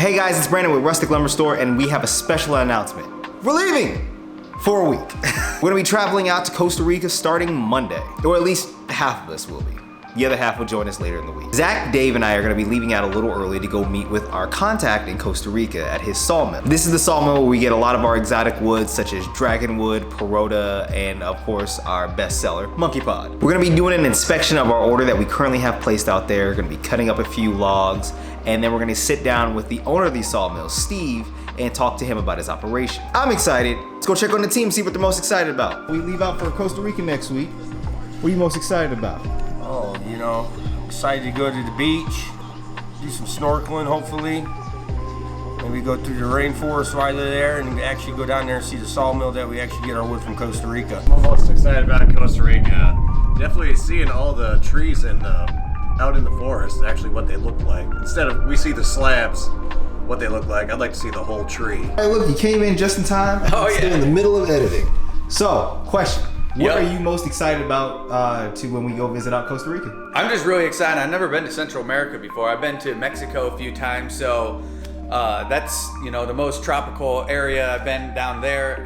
Hey guys, it's Brandon with Rustic Lumber Store, and we have a special announcement. We're leaving for a week. We're gonna be traveling out to Costa Rica starting Monday, or at least half of us will be. The other half will join us later in the week. Zach, Dave, and I are gonna be leaving out a little early to go meet with our contact in Costa Rica at his sawmill. This is the sawmill where we get a lot of our exotic woods such as Dragonwood, Parota, and of course our bestseller, Monkey Pod. We're gonna be doing an inspection of our order that we currently have placed out there. We're gonna be cutting up a few logs, and then we're gonna sit down with the owner of these sawmills, Steve, and talk to him about his operation. I'm excited. Let's go check on the team, see what they're most excited about. We leave out for Costa Rica next week. What are you most excited about? Oh, you know, excited to go to the beach, do some snorkeling hopefully. Maybe go through the rainforest while they're there and actually go down there and see the sawmill that we actually get our wood from Costa Rica. I'm most excited about Costa Rica. Definitely seeing all the trees and out in the forest, actually what they look like. Instead of, we see the slabs, what they look like. I'd like to see the whole tree. Hey, look, you came in just in time. Oh, yeah. Still in the middle of editing. So, question. What Yep. are you most excited about to when we go visit out Costa Rica? I'm just really excited. I've never been to Central America before. I've been to Mexico a few times, so that's, you know, the most tropical area. I've been down there.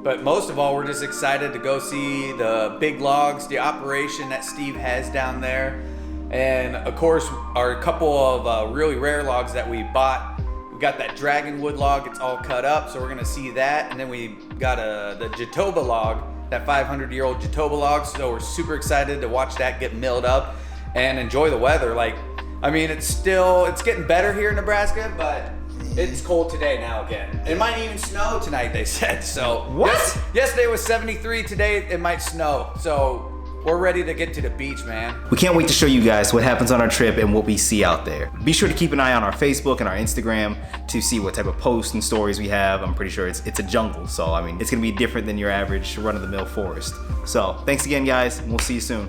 But most of all, we're just excited to go see the big logs, the operation that Steve has down there. And of course, our couple of really rare logs that we bought. We got that Dragonwood log, it's all cut up, so we're gonna see that. And then we got the Jatoba log, that 500-year-old Jatoba log, so we're super excited to watch that get milled up and enjoy the weather. Like, I mean, it's getting better here in Nebraska, but it's cold today now again. It might even snow tonight, they said. So What? Yesterday was 73, today it might snow. So we're ready to get to the beach, man. We can't wait to show you guys what happens on our trip and what we see out there. Be sure to keep an eye on our Facebook and our Instagram to see what type of posts and stories we have. I'm pretty sure it's a jungle, so I mean, it's gonna be different than your average run-of-the-mill forest. So thanks again, guys, and we'll see you soon.